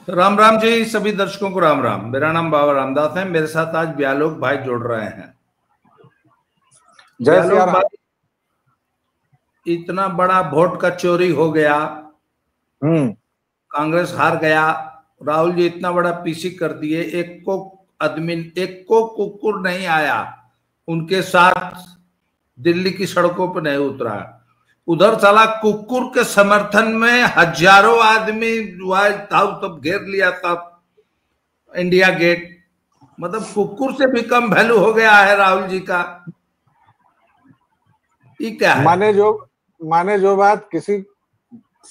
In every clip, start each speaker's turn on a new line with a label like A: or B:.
A: राम राम जी, सभी दर्शकों को राम राम। मेरा नाम बाबा रामदास है। मेरे साथ आज ब्यालोक भाई जुड़ रहे हैं।
B: जय सिया राम।
A: भाई, इतना बड़ा वोट का चोरी हो गया, कांग्रेस हार गया, राहुल जी इतना बड़ा पीसी कर दिए, एक को कुकुर नहीं आया उनके साथ, दिल्ली की सड़कों पर नहीं उतरा। उधर साला कुकुर के समर्थन में हजारों आदमी था, तब घेर लिया था इंडिया गेट। मतलब कुकुर से भी कम वैल्यू हो गया है राहुल जी का। ये क्या है?
B: माने जो बात किसी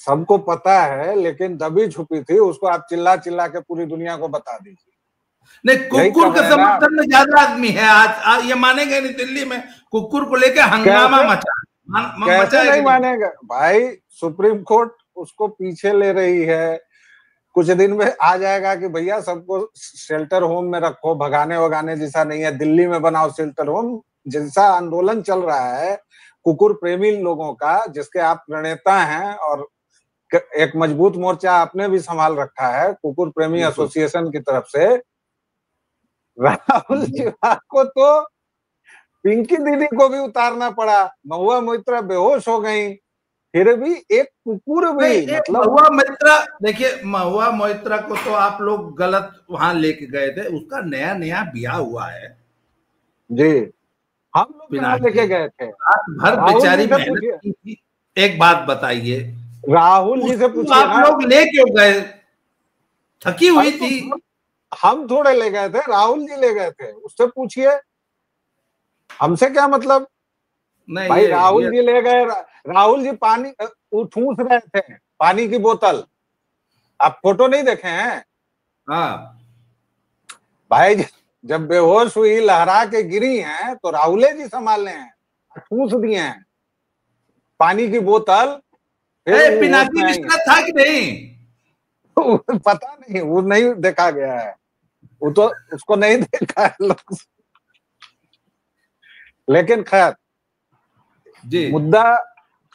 B: सबको पता है लेकिन दबी छुपी थी, उसको आप चिल्ला चिल्ला के पूरी दुनिया को बता दीजिए।
A: नहीं, कुकुर के समर्थन में ज्यादा आदमी है आज ये मानेंगे नहीं। दिल्ली में कुकुर को लेकर हंगामा
B: कैसे नहीं मानेगा भाई? सुप्रीम कोर्ट उसको पीछे ले रही है। कुछ दिन में आ जाएगा कि भैया सबको शेल्टर होम में रखो, भगाने वगाने जैसा नहीं है, दिल्ली में बनाओ शेल्टर होम। जैसा आंदोलन चल रहा है कुकुर प्रेमी लोगों का, जिसके आप प्रणेता हैं, और एक मजबूत मोर्चा आपने भी संभाल रखा है कुकुर प्रेमी एसोसिएशन की तरफ से। राहुल जी को तो पिंकी दीदी को भी उतारना पड़ा, महुआ मोइत्रा बेहोश हो गई, फिर भी एक कुकुर भी, मतलब
A: महुआ मोइत्रा, देखिए महुआ मोइत्रा को तो आप लोग गलत वहां लेके गए थे। उसका नया नया ब्याह हुआ है
B: जी, हम लोग कहाँ लेके गए थे?
A: भर बेचारी मेहनत की थी। एक बात बताइए,
B: राहुल जी से पूछिए
A: आप लोग ले क्यों गए? थकी हुई थी।
B: हम थोड़े ले गए थे, राहुल जी ले गए थे, उससे पूछिए, हमसे क्या मतलब? नहीं, भाई राहुल जी ले गए। राहुल जी पानी ठूस रहे थे, पानी की बोतल। आप फोटो नहीं देखे हैं?
A: हाँ
B: भाई, जब बेहोश हुई, लहरा के गिरी हैं, तो राहुल जी संभालने हैं, ठूस दिए हैं पानी की बोतल।
A: फिर पिनाकी बिस्तर था कि नहीं?
B: पता नहीं, वो नहीं देखा गया है, वो तो उसको नहीं देखा है लोग। लेकिन खैर, मुद्दा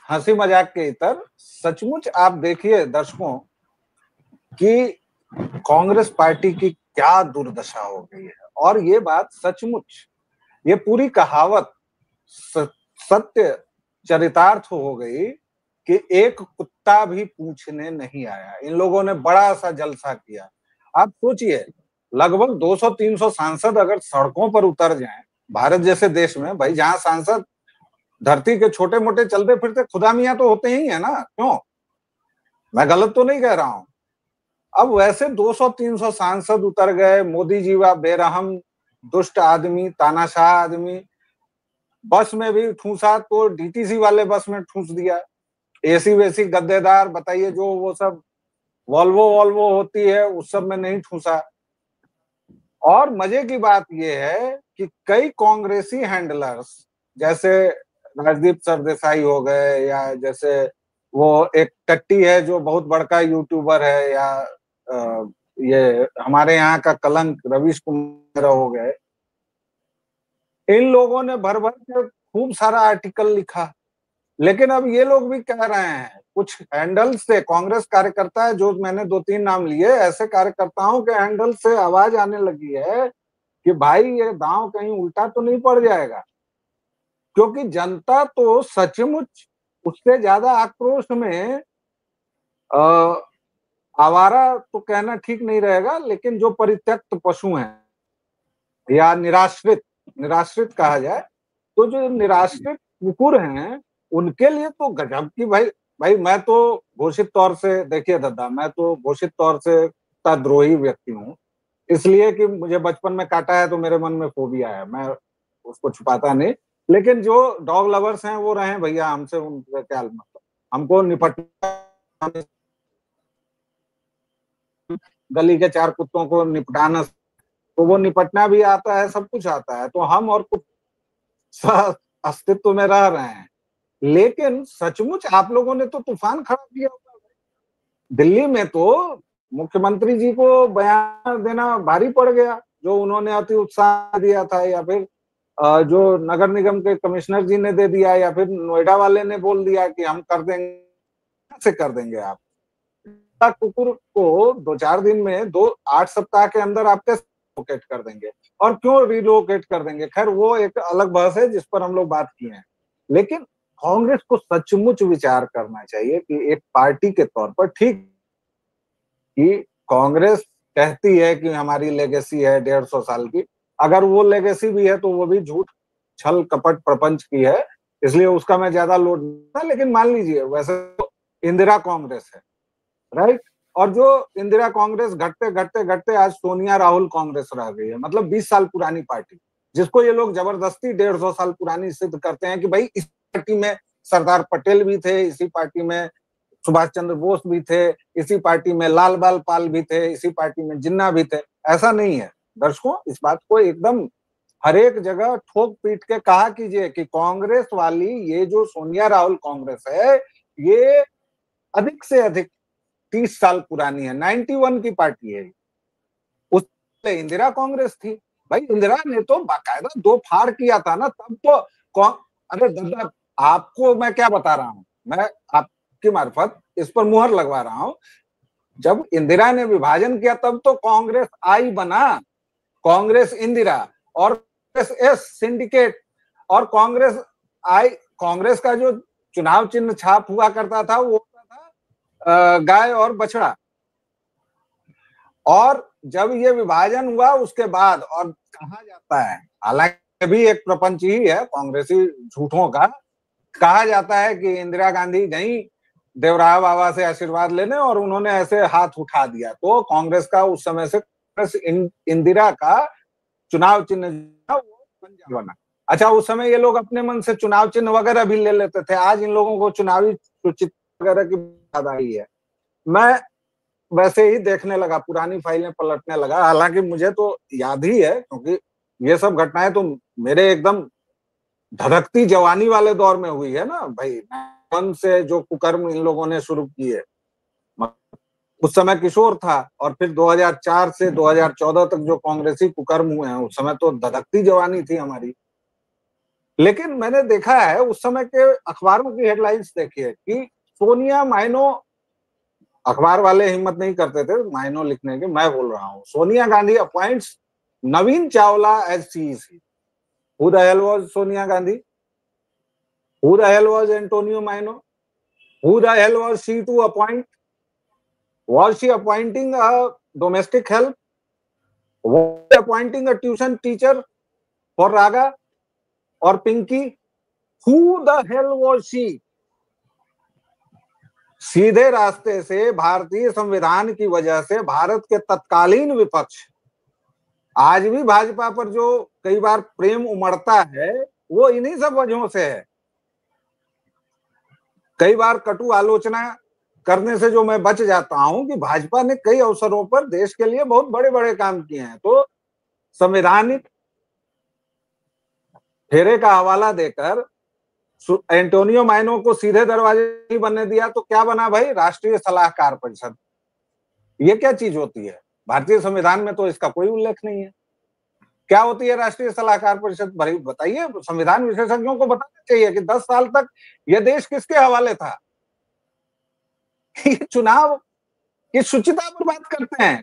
B: हंसी मजाक के इतर, सचमुच आप देखिए दर्शकों कि कांग्रेस पार्टी की क्या दुर्दशा हो गई है। और ये बात सचमुच, ये पूरी कहावत सत्य चरितार्थ हो गई कि एक कुत्ता भी पूछने नहीं आया। इन लोगों ने बड़ा सा जलसा किया। आप सोचिए, लगभग 200-300 सांसद अगर सड़कों पर उतर जाएं भारत जैसे देश में, भाई जहां सांसद धरती के छोटे मोटे चलते फिरते खुदा मियां तो होते ही है ना, क्यों? मैं गलत तो नहीं कह रहा हूं। अब वैसे 200-300 सांसद उतर गए, मोदी जी वा बेरहम दुष्ट आदमी, तानाशाह आदमी। बस में भी ठूसा तो डीटीसी वाले बस में ठूस दिया, एसी वेसी गद्देदार, बताइए जो वो सब वॉल्वो वॉल्वो होती है उस सब में नहीं ठूसा। और मजे की बात यह है कि कई कांग्रेसी हैंडलर्स, जैसे राजदीप सरदेसाई हो गए, या जैसे वो एक टट्टी है जो बहुत बड़का यूट्यूबर है, या ये हमारे यहाँ का कलंक रवीश कुमार हो गए, इन लोगों ने भर भर के खूब सारा आर्टिकल लिखा। लेकिन अब ये लोग भी कह रहे हैं, कुछ हैंडल से कांग्रेस कार्यकर्ता है, जो मैंने 2-3 नाम लिए, ऐसे कार्यकर्ताओं के हैंडल से आवाज आने लगी है कि भाई ये दांव कहीं उल्टा तो नहीं पड़ जाएगा। क्योंकि जनता तो सचमुच उससे ज्यादा आक्रोश में, आवारा तो कहना ठीक नहीं रहेगा, लेकिन जो परित्यक्त पशु हैं या निराश्रित कहा जाए, तो जो निराश्रित कुकुर हैं उनके लिए तो गजब की, भाई मैं तो घोषित तौर से, देखिए दादा, मैं तो घोषित तौर से द्रोही व्यक्ति हूँ, इसलिए कि मुझे बचपन में काटा है तो मेरे मन में फोबिया है, मैं उसको छुपाता नहीं। लेकिन जो डॉग लवर्स हैं वो रहे भैया, हमसे उनका क्या मतलब, हमको निपटना, गली के 4 कुत्तों को निपटाना, तो वो निपटना भी आता है, सब कुछ आता है, तो हम और कुछ अस्तित्व में रह रहे हैं। लेकिन सचमुच आप लोगों ने तो तूफान खड़ा किया। दिल्ली में तो मुख्यमंत्री जी को बयान देना भारी पड़ गया, जो उन्होंने अति उत्साह दिया था, या फिर जो नगर निगम के कमिश्नर जी ने दे दिया, या फिर नोएडा वाले ने बोल दिया कि हम कर देंगे। से कर देंगे आप? कुकुर को 2-4 दिन में 8 सप्ताह के अंदर आप कैसे रिलोकेट कर देंगे, और क्यों रिलोकेट कर देंगे? खैर वो एक अलग बहस है जिस पर हम लोग बात किए हैं। लेकिन कांग्रेस को सचमुच विचार करना चाहिए कि एक पार्टी के तौर पर, ठीक कि कांग्रेस कहती है कि हमारी लेगेसी है 150 साल की, अगर वो लेगेसी भी है तो वो भी झूठ, छल, कपट, प्रपंच की है, इसलिए उसका मैं ज्यादा लोड नहीं। लेकिन मान लीजिए वैसे तो इंदिरा कांग्रेस है, राइट, और जो इंदिरा कांग्रेस घटते घटते घटते आज सोनिया राहुल कांग्रेस रह गई है, मतलब 20 साल पुरानी पार्टी, जिसको ये लोग जबरदस्ती 150 साल पुरानी सिद्ध करते हैं कि भाई इस पार्टी में सरदार पटेल भी थे, इसी पार्टी में सुभाष चंद्र बोस भी थे, इसी पार्टी में लाल बाल पाल भी थे, इसी पार्टी में जिन्ना भी थे। ऐसा नहीं है दर्शकों, इस बात को एकदम हर एक जगह ठोक पीट के कहा कीजिए कि कांग्रेस वाली ये जो सोनिया राहुल कांग्रेस है, ये अधिक से अधिक 30 साल पुरानी है, 91 की पार्टी है। उससे इंदिरा कांग्रेस थी भाई, इंदिरा ने तो बाकायदा 2 फाड़ किया था ना, तब तो अरे दादा, आपको मैं क्या बता रहा हूं, मैं आपकी मार्फत इस पर मुहर लगवा रहा हूं, जब इंदिरा ने विभाजन किया तब तो कांग्रेस आई बना, कांग्रेस इंदिरा और कांग्रेस एस सिंडिकेट, और कांग्रेस आई, कांग्रेस का जो चुनाव चिन्ह छाप हुआ करता था वो था गाय और बछड़ा। और जब ये विभाजन हुआ उसके बाद, और कहा जाता है, हालांकि भी एक प्रपंच ही है कांग्रेसी झूठों का, कहा जाता है कि इंदिरा गांधी गई देवराय बाबा से आशीर्वाद लेने और उन्होंने ऐसे हाथ उठा दिया, तो कांग्रेस का उस समय से इंदिरा का चुनाव चिन्ह वो पंजा बना। अच्छा, उस समय ये लोग अपने मन से चुनाव चिन्ह वगैरह भी ले लेते थे, आज इन लोगों को चुनावी सूचित वगैरह की याद आई है। मैं वैसे ही देखने लगा, पुरानी फाइलें पलटने लगा, हालांकि मुझे तो याद ही है क्योंकि ये सब घटनाएं तो मेरे एकदम धधकती जवानी वाले दौर में हुई है ना भाई, मन से जो कुकर्म इन लोगों ने शुरू किए, उस समय किशोर था, और फिर 2004 से 2014 तक जो कांग्रेसी कुकर्म हुए हैं, उस समय तो धधकती जवानी थी हमारी। लेकिन मैंने देखा है उस समय के अखबारों की हेडलाइंस देखिए कि सोनिया माइनो, अखबार वाले हिम्मत नहीं करते थे माइनो लिखने के, मैं बोल रहा हूं, Sonia Gandhi appoints Naveen Chawla as CEC. Who the hell was Sonia Gandhi? Who the hell was Antonio Maino? Who the hell was she to appoint? Was she appointing a domestic help? Was she appointing a tuition teacher for Raga or Pinky? Who the hell was she? सीधे रास्ते से भारतीय संविधान की वजह से भारत के तत्कालीन विपक्ष, आज भी भाजपा पर जो कई बार प्रेम उमड़ता है वो इन्हीं सब वजहों से है। कई बार कटु आलोचना करने से जो मैं बच जाता हूं कि भाजपा ने कई अवसरों पर देश के लिए बहुत बड़े बड़े काम किए हैं, तो संवैधानिक फेरे का हवाला देकर एंटोनियो माइनो को सीधे दरवाजे नहीं बनने दिया तो क्या बना भाई? राष्ट्रीय सलाहकार परिषद। ये क्या चीज होती है? भारतीय संविधान में तो इसका कोई उल्लेख नहीं है। क्या होती है राष्ट्रीय सलाहकार परिषद? बताइए, संविधान विशेषज्ञों को बताना चाहिए कि 10 साल तक यह देश किसके हवाले था। चुनाव की शुचिता पर बात करते हैं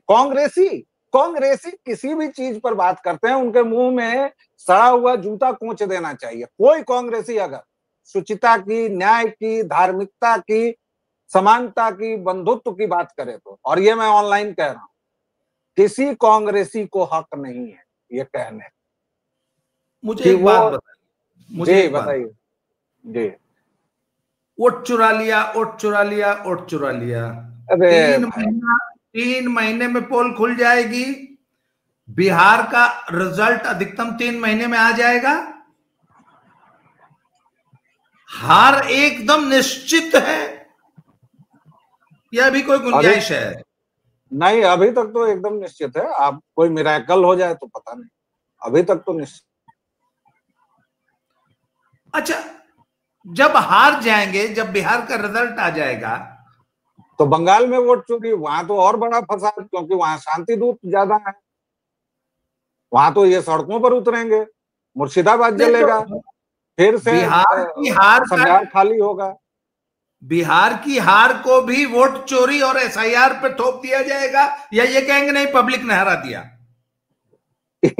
B: कांग्रेसी किसी भी चीज पर बात करते हैं, उनके मुंह में सड़ा हुआ जूता कोंच देना चाहिए। कोई कांग्रेसी अगर शुचिता की, न्याय की, धार्मिकता की, समानता की, बंधुत्व की बात करे तो, और ये मैं ऑनलाइन कह रहा हूं, किसी कांग्रेसी को हक नहीं है ये कहने।
A: मुझे एक बात बताइए,
B: मुझे बताइए जी।
A: वोट चुरा लिया, वोट चुरा लिया, वोट चुरा लिया। 3 महीने में पोल खुल जाएगी, बिहार का रिजल्ट अधिकतम 3 महीने में आ जाएगा, हार एकदम निश्चित है या अभी कोई गुंजाइश है?
B: नहीं, अभी तक तो एकदम निश्चित है। आप कोई मिरेकल हो जाए तो पता नहीं, अभी तक तो निश्चित।
A: अच्छा, जब हार जाएंगे, जब बिहार का रिजल्ट आ जाएगा
B: तो बंगाल में वोट चोरी, वहां तो और बड़ा फसाद, क्योंकि वहां शांति दूत ज्यादा है, वहां तो ये सड़कों पर उतरेंगे, मुर्शिदाबाद जलेगा, फिर से
A: बिहार की हार
B: संगार खाली होगा।
A: बिहार की हार को भी वोट चोरी और एसआईआर पे थोप दिया जाएगा, या ये कहेंगे नहीं पब्लिक ने हरा दिया?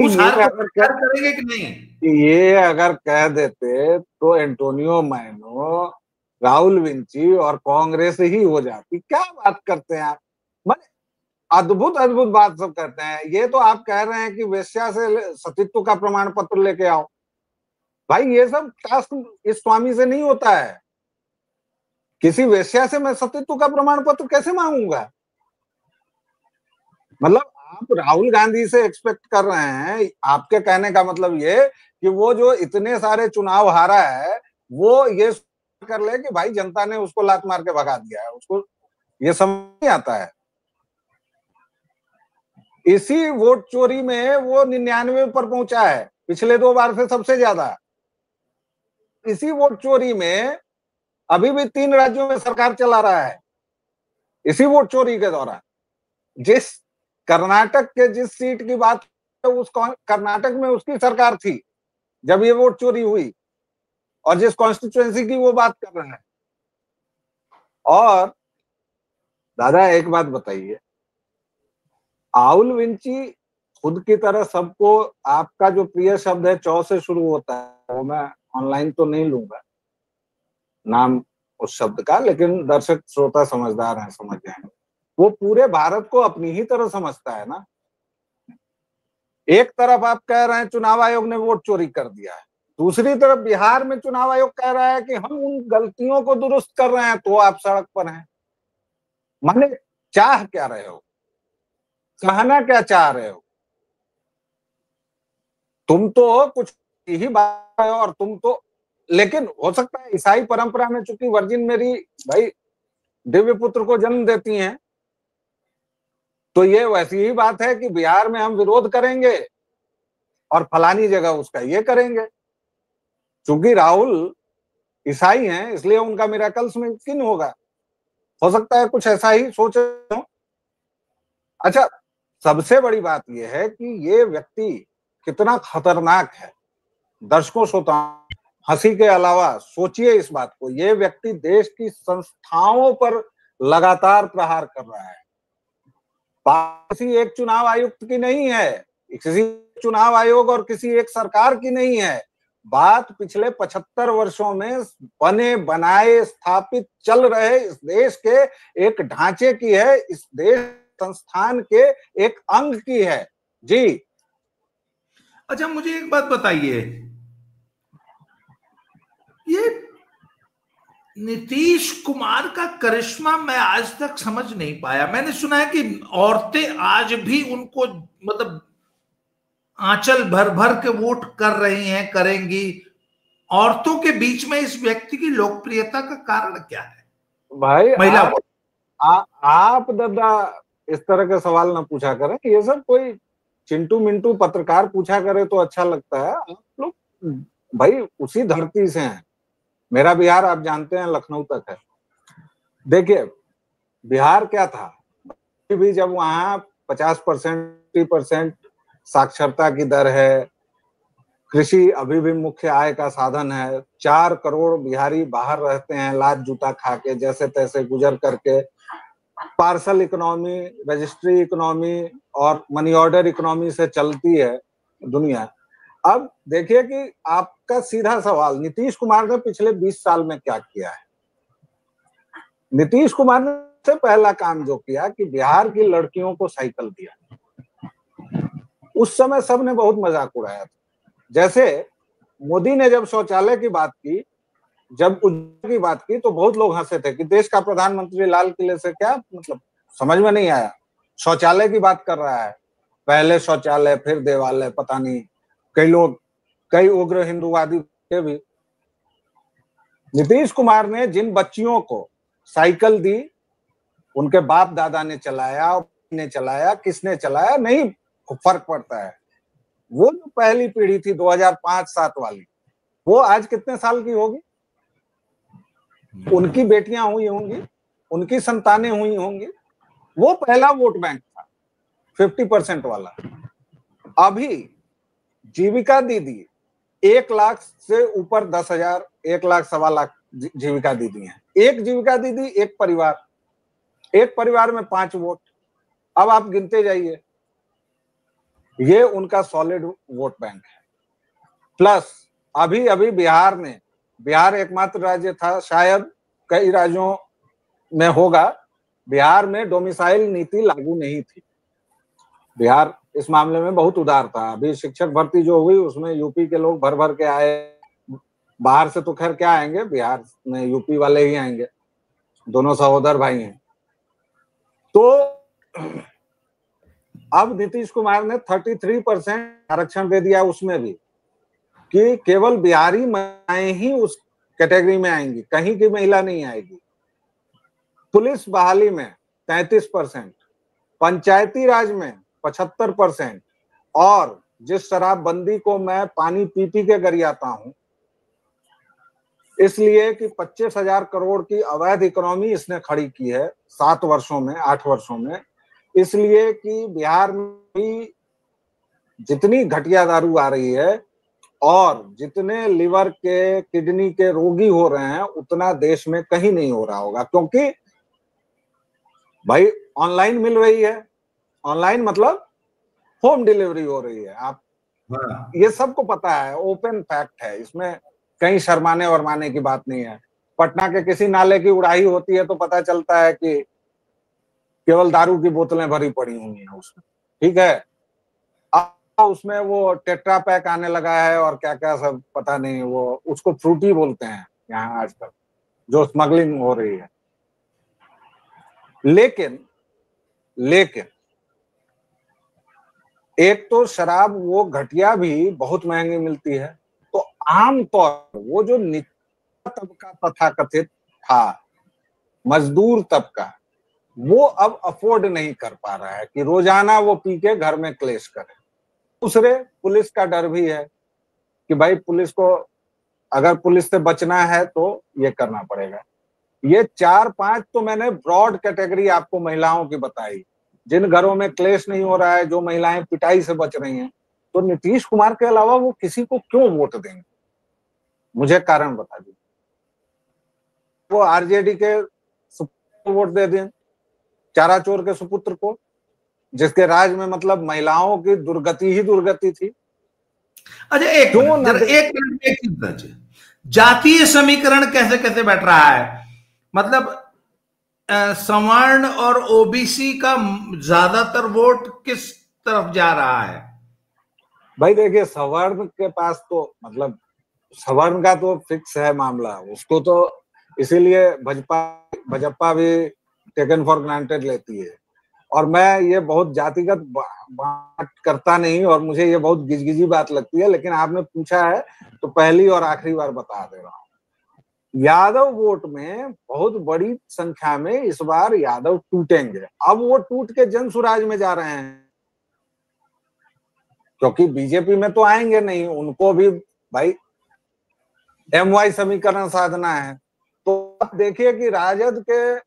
A: उस हार को करेंगे कि नहीं?
B: ये अगर कह देते तो एंटोनियो मैनो, राहुल विंची और कांग्रेस ही हो जाती। क्या बात करते हैं आप, माने अद्भुत अद्भुत बात सब करते हैं। ये तो आप कह रहे हैं कि वेश्या से सतीत्व का प्रमाण पत्र लेके आओ। भाई ये सब टास्क इस स्वामी से नहीं होता है। किसी वेश्या से मैं सतीत्व का प्रमाण पत्र कैसे मांगूंगा? मतलब आप राहुल गांधी से एक्सपेक्ट कर रहे हैं, आपके कहने का मतलब ये कि वो जो इतने सारे चुनाव हारा है वो ये कर ले कि भाई जनता ने उसको लात मार के भगा दिया है, उसको ये समझ नहीं आता है। इसी वोट चोरी में वो 99 पर पहुंचा है, पिछले 2 बार से सबसे ज्यादा। इसी वोट चोरी में अभी भी 3 राज्यों में सरकार चला रहा है। इसी वोट चोरी के दौरान जिस कर्नाटक के जिस सीट की बात, उस कर्नाटक में उसकी सरकार थी जब ये वोट चोरी हुई, और जिस कॉन्स्टिट्यूएंसी की वो बात कर रहे हैं। और दादा एक बात बताइए, राहुल विंची खुद की तरह सबको, आपका जो प्रिय शब्द है चौ से शुरू होता है, वो मैं ऑनलाइन तो नहीं लूंगा नाम उस शब्द का, लेकिन दर्शक श्रोता समझदार हैं, समझ जाएंगे। वो पूरे भारत को अपनी ही तरह समझता है ना। एक तरफ आप कह रहे हैं चुनाव आयोग ने वोट चोरी कर दिया है, दूसरी तरफ बिहार में चुनाव आयोग कह रहा है कि हम उन गलतियों को दुरुस्त कर रहे हैं, तो आप सड़क पर हैं। माने चाह क्या रहे हो, कहना क्या चाह रहे हो? तुम तो कुछ ही बात है, और तुम तो, लेकिन हो सकता है ईसाई परंपरा में चूंकि वर्जिन मेरी भाई दिव्य पुत्र को जन्म देती हैं, तो ये वैसी ही बात है कि बिहार में हम विरोध करेंगे और फलानी जगह उसका ये करेंगे। चूंकि राहुल ईसाई हैं इसलिए उनका मिरेकल्स में यकीन होगा। हो सकता है कुछ ऐसा ही सोच रहे हो। अच्छा, सबसे बड़ी बात यह है कि ये व्यक्ति कितना खतरनाक है। दर्शकों श्रोताओं, हंसी के अलावा सोचिए इस बात को, ये व्यक्ति देश की संस्थाओं पर लगातार प्रहार कर रहा है। किसी एक चुनाव आयुक्त की नहीं है, किसी चुनाव आयोग और किसी एक सरकार की नहीं है। बात पिछले 75 वर्षों में बने बनाए स्थापित चल रहे इस देश के एक ढांचे की है, इस देश संस्थान के एक अंग की है जी।
A: अच्छा, मुझे एक बात बताइए, ये नीतीश कुमार का करिश्मा मैं आज तक समझ नहीं पाया। मैंने सुना है कि औरतें आज भी उनको मतलब आंचल भर भर के वोट कर रही हैं, करेंगी। औरतों के बीच में इस व्यक्ति की लोकप्रियता का कारण क्या है
B: भाई?
A: महिला
B: आप दादा इस तरह के सवाल ना पूछा करें। ये सब कोई चिंटू मिंटू पत्रकार पूछा करे तो अच्छा लगता है। आप लोग भाई उसी धरती से हैं। मेरा बिहार आप जानते हैं लखनऊ तक है। देखिए बिहार क्या था, भी जब वहां 50% 30% साक्षरता की दर है, कृषि अभी भी मुख्य आय का साधन है, 4 करोड़ बिहारी बाहर रहते हैं लात जूता खा के, जैसे तैसे गुजर करके। पार्सल इकोनॉमी, रजिस्ट्री इकोनॉमी और मनी ऑर्डर इकोनॉमी से चलती है दुनिया। अब देखिए कि आपका सीधा सवाल, नीतीश कुमार ने पिछले 20 साल में क्या किया है? नीतीश कुमार ने सबसे पहला काम जो किया कि बिहार की लड़कियों को साइकिल दिया। उस समय सबने बहुत मजाक उड़ाया था। जैसे मोदी ने जब शौचालय की बात की, जब उज्ज्वला की बात की, तो बहुत लोग हंसे थे कि देश का प्रधानमंत्री लाल किले से क्या मतलब, समझ में नहीं आया। शौचालय की बात कर रहा है, पहले शौचालय फिर देवालय, पता नहीं। कई लोग, कई उग्र हिंदूवादी के भी। नीतीश कुमार ने जिन बच्चियों को साइकिल दी, उनके बाप दादा ने चलाया, ने चलाया, किसने चलाया नहीं फर्क पड़ता है। वो जो पहली पीढ़ी थी 2005-7 वाली, वो आज कितने साल की होगी? उनकी बेटियां हुई होंगी, उनकी संतानें हुई होंगी। वो पहला वोट बैंक था 50% वाला। अभी जीविका दीदी 1 लाख से ऊपर 10,000, 1 लाख, 1.25 लाख जीविका दीदी हैं। एक जीविका दीदी एक परिवार में 5 वोट। अब आप गिनते जाइए, ये उनका सॉलिड वोट बैंक है। प्लस अभी अभी बिहार एकमात्र राज्य था, शायद कई राज्यों में होगा, बिहार में डोमिसाइल नीति लागू नहीं थी। बिहार इस मामले में बहुत उदार था। अभी शिक्षक भर्ती जो हुई उसमें यूपी के लोग भर भर के आए, बाहर से तो खैर क्या आएंगे, बिहार में यूपी वाले ही आएंगे, दोनों सहोदर भाई हैं। तो अब नीतीश कुमार ने 33% आरक्षण दे दिया, उसमें भी कि केवल बिहारी महिलाएं ही उस कैटेगरी में आएंगी, कहीं की महिला नहीं आएगी। पुलिस बहाली में 33%, पंचायती राज में 75%, और जिस शराबबंदी को मैं पानी पी पी के गरियाता हूं, इसलिए कि 25,000 करोड़ की अवैध इकोनॉमी इसने खड़ी की है 7 वर्षों में, 8 वर्षों में, इसलिए कि बिहार में भी जितनी घटिया दारू आ रही है और जितने लिवर के, किडनी के रोगी हो रहे हैं, उतना देश में कहीं नहीं हो रहा होगा। क्योंकि भाई ऑनलाइन मिल रही है, ऑनलाइन मतलब होम डिलीवरी हो रही है। आप ये सबको पता है, ओपन फैक्ट है, इसमें कहीं शर्माने वरमाने की बात नहीं है। पटना के किसी नाले की उड़ाही होती है तो पता चलता है कि केवल दारू की बोतलें भरी पड़ी हुई हैं उसमें, ठीक है। अब उसमें वो टेट्रा पैक आने लगा है और क्या क्या सब पता नहीं, वो उसको फ्रूटी बोलते हैं यहाँ आजकल, जो स्मगलिंग हो रही है। लेकिन एक तो शराब वो घटिया भी बहुत महंगी मिलती है, तो आमतौर पर वो जो निचला तबका तथाकथित था, मजदूर तबका, वो अब अफोर्ड नहीं कर पा रहा है कि रोजाना वो पी के घर में क्लेश करे। दूसरे, पुलिस का डर भी है कि भाई पुलिस को, अगर पुलिस से बचना है तो ये करना पड़ेगा। ये 4-5 तो मैंने ब्रॉड कैटेगरी आपको महिलाओं की बताई, जिन घरों में क्लेश नहीं हो रहा है, जो महिलाएं पिटाई से बच रही हैं। तो नीतीश कुमार के अलावा वो किसी को क्यों वोट देंगे, मुझे कारण बता दीजिए। वो आरजेडी के सुपुत्र वोट दे दें, चारा चोर के सुपुत्र को, जिसके राज में मतलब महिलाओं की दुर्गति ही दुर्गति थी।
A: अच्छा, एक मिनट, जातीय समीकरण कैसे कैसे बैठ रहा है? मतलब सवर्ण और ओबीसी का ज्यादातर वोट किस तरफ जा रहा है?
B: भाई देखिए, सवर्ण के पास तो मतलब सवर्ण का तो फिक्स है मामला, उसको तो इसीलिए भाजपा भी टेकन फॉर ग्रांटेड लेती है। और मैं ये बहुत जातिगत बात करता नहीं, और मुझे ये बहुत गिजगिजी बात लगती है, लेकिन आपने पूछा है तो पहली और आखिरी बार बता दे रहा हूं। यादव वोट में बहुत बड़ी संख्या में इस बार यादव टूटेंगे। अब वो टूट के जन सुराज में जा रहे हैं, क्योंकि बीजेपी में तो आएंगे नहीं, उनको भी भाई MY समीकरण साधना है। तो आप देखिए कि राजद के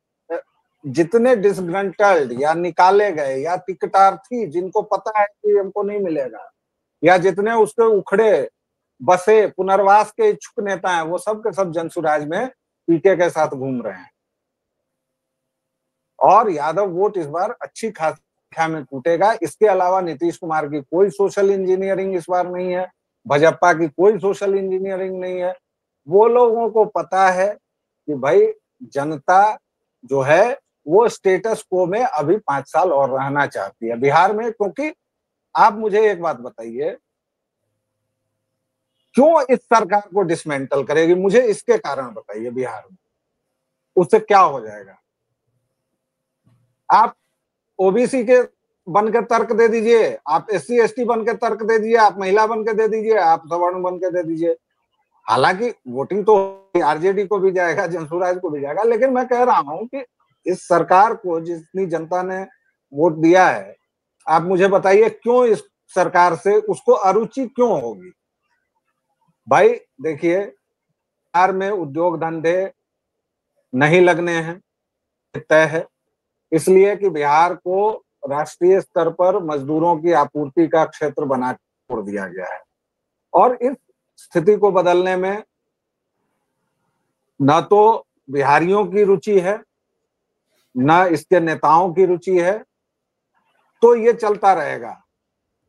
B: जितने डिसग्रंटल्ड या निकाले गए या टिकटार्थी, जिनको पता है कि हमको नहीं मिलेगा, या जितने उसके उखड़े बसे पुनर्वास के इच्छुक नेता हैं, वो सब के सब जनसुराज में पीके के साथ घूम रहे हैं। और यादव वोट इस बार अच्छी खासी संख्या में टूटेगा। इसके अलावा नीतीश कुमार की कोई सोशल इंजीनियरिंग इस बार नहीं है, भाजपा की कोई सोशल इंजीनियरिंग नहीं है। वो लोगों को पता है कि भाई जनता जो है वो स्टेटस को में अभी 5 साल और रहना चाहती है बिहार में। क्योंकि आप मुझे एक बात बताइए, क्यों इस सरकार को डिसमेंटल करेगी, मुझे इसके कारण बताइए। बिहार में उससे क्या हो जाएगा? आप ओबीसी के बन के तर्क दे दीजिए, आप SC ST बन के तर्क दे दीजिए, आप महिला बन के दे दीजिए, आप सवर्ण बन के दे दीजिए। हालांकि वोटिंग तो आरजेडी को भी जाएगा, जनसुराज को भी जाएगा, लेकिन मैं कह रहा हूं कि इस सरकार को जितनी जनता ने वोट दिया है, आप मुझे बताइए क्यों इस सरकार से उसको अरुचि क्यों होगी? भाई देखिए, बिहार में उद्योग धंधे नहीं लगने हैं, तय है, इसलिए कि बिहार को राष्ट्रीय स्तर पर मजदूरों की आपूर्ति का क्षेत्र बना छोड़ दिया गया है। और इस स्थिति को बदलने में न तो बिहारियों की रुचि है, न इसके नेताओं की रुचि है, तो ये चलता रहेगा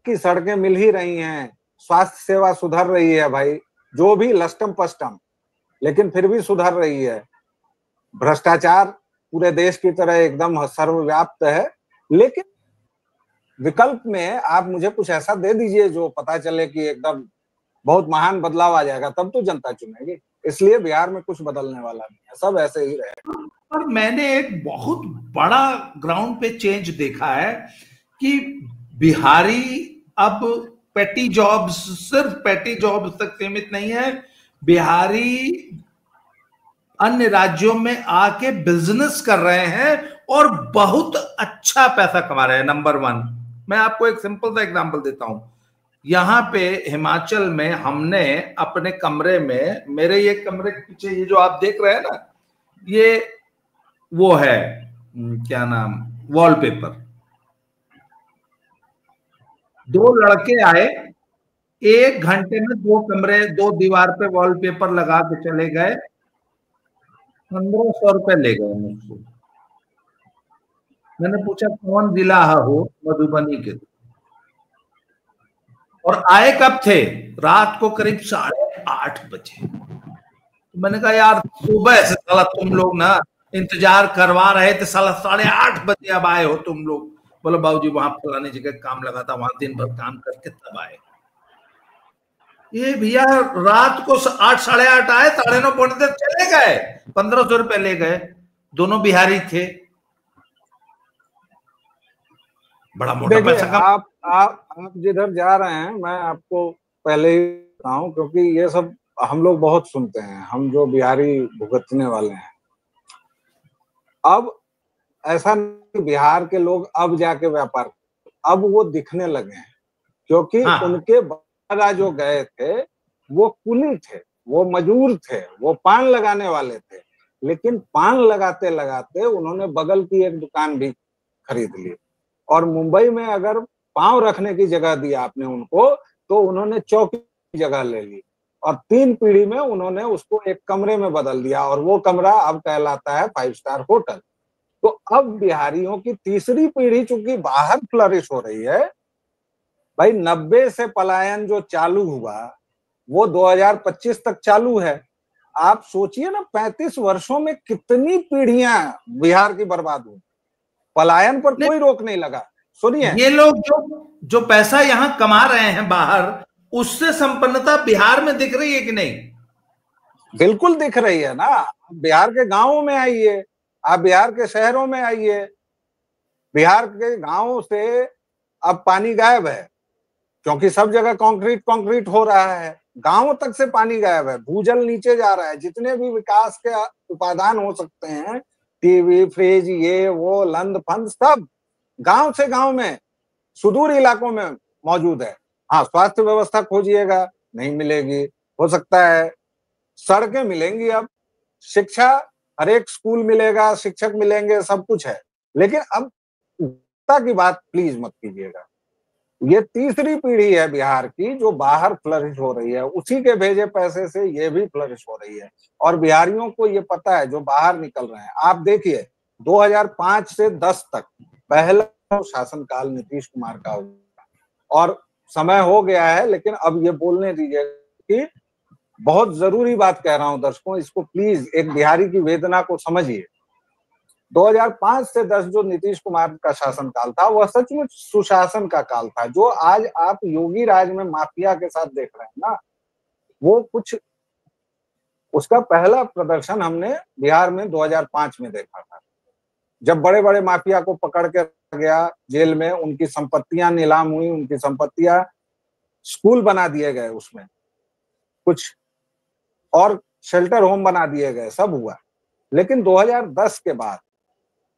B: कि सड़कें मिल ही रही हैं, स्वास्थ्य सेवा सुधर रही है, भाई जो भी लष्टम पष्टम, लेकिन फिर भी सुधर रही है। भ्रष्टाचार पूरे देश की तरह एकदम सर्वव्याप्त है, लेकिन विकल्प में आप मुझे कुछ ऐसा दे दीजिए जो पता चले कि एकदम बहुत महान बदलाव आ जाएगा, तब तो जनता चुनेगी। इसलिए बिहार में कुछ बदलने वाला नहीं है, सब ऐसे ही रहेगा।
A: और मैंने एक बहुत बड़ा ग्राउंड पे चेंज देखा है कि बिहारी अब पेटी जॉब्स, सिर्फ पेटी जॉब्स तक सीमित नहीं है। बिहारी अन्य राज्यों में आके बिजनेस कर रहे हैं और बहुत अच्छा पैसा कमा रहे हैं। नंबर 1, मैं आपको एक सिंपल सा एग्जांपल देता हूं। यहाँ पे हिमाचल में हमने अपने कमरे में, मेरे ये कमरे के पीछे ये जो आप देख रहे हैं ना, ये वो है क्या नाम, वॉलपेपर। 2 लड़के आए, 1 घंटे में 2 कमरे, 2 दीवार पे वॉलपेपर लगा के चले गए, 1500 रुपए ले गए मुझसे। मैंने पूछा कौन जिला हो, मधुबनी के। और आए कब थे? रात को करीब 8:30 बजे। तो मैंने कहा यार सुबह से साला तुम लोग ना इंतजार करवा रहे थे, साला 8:30 बजे अब आए हो तुम लोग। बोलो बाबूजी वहां फलानी जगह काम लगा था, वहां दिन भर काम करके तब आए। ये भैया रात को 8, 8:30 आए, 9:30 पौने 10 चले गए, 1500 रुपए ले गए। दोनों बिहारी थे। बड़ा मोटा पैसा कम।
B: आप जिधर जा रहे हैं, मैं आपको पहले ही बताऊं, क्योंकि ये सब हम लोग बहुत सुनते हैं, हम जो बिहारी भुगतने वाले हैं। अब ऐसा नहीं, बिहार के लोग अब जाके व्यापार, अब वो दिखने लगे हैं, क्योंकि उनके बाबा जो गए थे वो कुली थे, वो मजूर थे, वो पान लगाने वाले थे, लेकिन पान लगाते लगाते उन्होंने बगल की एक दुकान भी खरीद ली। और मुंबई में अगर पांव रखने की जगह दी आपने उनको, तो उन्होंने चौकी की जगह ले ली, और 3 पीढ़ी में उन्होंने उसको एक कमरे में बदल दिया, और वो कमरा अब कहलाता है 5 स्टार होटल। तो अब बिहारियों की तीसरी पीढ़ी चूंकि बाहर फ्लरिश हो रही है, भाई 90 से पलायन जो चालू हुआ वो 2025 तक चालू है। आप सोचिए ना, 35 वर्षों में कितनी पीढ़ियां बिहार की बर्बाद हुई। पलायन पर कोई रोक नहीं लगा। सुनिए,
A: ये लोग जो पैसा यहाँ कमा रहे हैं बाहर, उससे संपन्नता बिहार में दिख रही है कि नहीं?
B: बिल्कुल दिख रही है ना। बिहार के गांवों में आइए, आप बिहार के शहरों में आइए, बिहार के गांवों से अब पानी गायब है, क्योंकि सब जगह कंक्रीट हो रहा है। गांवों तक से पानी गायब है, भूजल नीचे जा रहा है। जितने भी विकास के उपादान हो सकते हैं, टीवी, फ्रिज, ये वो लंद फंद, सब गांव से गांव में, सुदूर इलाकों में मौजूद है। हाँ, स्वास्थ्य व्यवस्था खोजिएगा, नहीं मिलेगी। हो सकता है सड़कें मिलेंगी, अब शिक्षा, हर एक स्कूल मिलेगा, शिक्षक मिलेंगे, सब कुछ है, लेकिन अब की बात प्लीज मत कीजिएगा। ये तीसरी पीढ़ी है बिहार की जो बाहर फ्लरिश हो रही है, उसी के भेजे पैसे से ये भी फ्लरिश हो रही है। और बिहारियों को ये पता है जो बाहर निकल रहे हैं। आप देखिए 2005 से 10 तक पहला शासनकाल नीतीश कुमार का हुआ, और समय हो गया है, लेकिन अब ये बोलने दीजिए कि बहुत जरूरी बात कह रहा हूं दर्शकों, इसको प्लीज एक बिहारी की वेदना को समझिए। 2005 से 10 जो नीतीश कुमार का शासनकाल था, वह सचमुच सुशासन का काल था। जो आज आप योगी राज में माफिया के साथ देख रहे हैं ना, वो कुछ उसका पहला प्रदर्शन हमने बिहार में 2005 में देखा था, जब बड़े बड़े माफिया को पकड़ के रखा गया जेल में, उनकी संपत्तियां नीलाम हुई, उनकी संपत्तियां, स्कूल बना दिए गए, उसमें कुछ और शेल्टर होम बना दिए गए, सब हुआ। लेकिन 2010 के बाद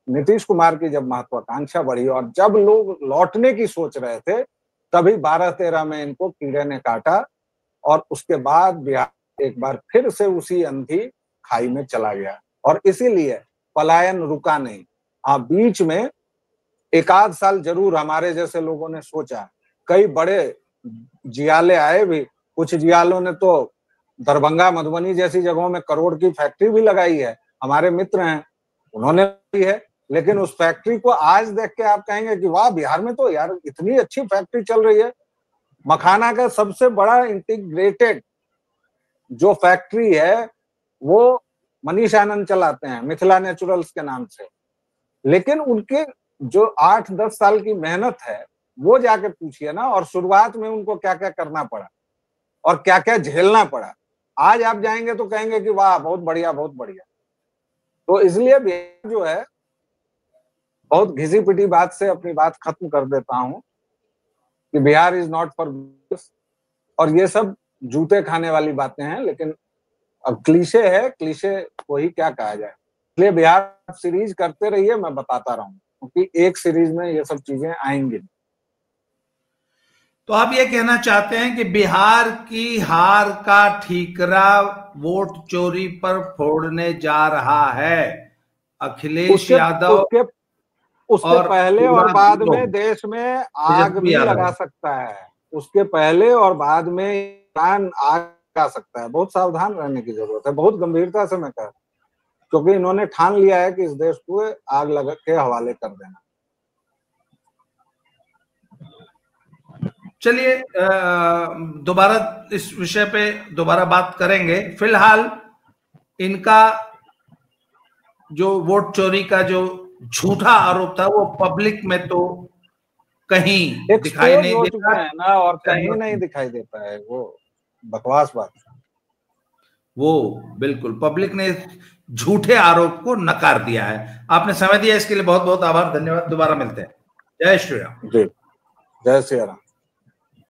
B: नीतीश कुमार की जब महत्वाकांक्षा बढ़ी और जब लोग लौटने की सोच रहे थे, तभी 12-13 में इनको कीड़े ने काटा, और उसके बाद बिहार एक बार फिर से उसी अंधी खाई में चला गया। और इसीलिए पलायन रुका नहीं। हाँ, बीच में 1 आध साल जरूर हमारे जैसे लोगों ने सोचा, कई बड़े जियाले आए भी, कुछ जियालों ने तो दरभंगा मधुबनी जैसी जगहों में करोड़ की फैक्ट्री भी लगाई है, हमारे मित्र हैं उन्होंने भी है, लेकिन उस फैक्ट्री को आज देख के आप कहेंगे कि वाह बिहार में तो यार इतनी अच्छी फैक्ट्री चल रही है। मखाना का सबसे बड़ा इंटीग्रेटेड जो फैक्ट्री है वो मनीष आनंद चलाते हैं मिथिला नेचुरल्स के नाम से, लेकिन उनके जो 8-10 साल की मेहनत है वो जाके पूछिए ना, और शुरुआत में उनको क्या क्या करना पड़ा और क्या क्या झेलना पड़ा। आज आप जाएंगे तो कहेंगे कि वाह बहुत बढ़िया बहुत बढ़िया। तो इसलिए बिहार जो है, बहुत घिसी पिटी बात से अपनी बात खत्म कर देता हूं कि बिहार इज नॉट फॉर, और ये सब जूते खाने वाली बातें हैं, लेकिन अब क्लीशे है, क्लीशे को ही क्या कहा जाए। इसलिए बिहार सीरीज करते रहिए, मैं बताता रहूं, क्योंकि एक सीरीज में ये सब चीजें आएंगी।
A: तो आप ये कहना चाहते हैं कि बिहार की हार का ठीकरा वोट चोरी पर फोड़ने जा रहा है अखिलेश यादव,
B: उसके पहले और बाद में देश में आग भी लगा सकता है, उसके पहले और बाद में ईरान आग लगा सकता है। बहुत सावधान रहने की जरूरत है, बहुत गंभीरता से मैं कह रहा हूं, क्योंकि इन्होंने ठान लिया है कि इस देश को आग लगा के हवाले कर देना।
A: चलिए दोबारा इस विषय पे दोबारा बात करेंगे। फिलहाल इनका जो वोट चोरी का जो झूठा आरोप था वो पब्लिक में तो कहीं दिखाई नहीं देता
B: है ना, और कहीं नहीं दिखाई देता है, वो बकवास बात। वो
A: बिल्कुल पब्लिक ने झूठे आरोप को नकार दिया है। आपने समय दिया इसके लिए बहुत बहुत आभार, धन्यवाद। दोबारा मिलते हैं। जय श्री राम।
B: जी, जय श्री राम।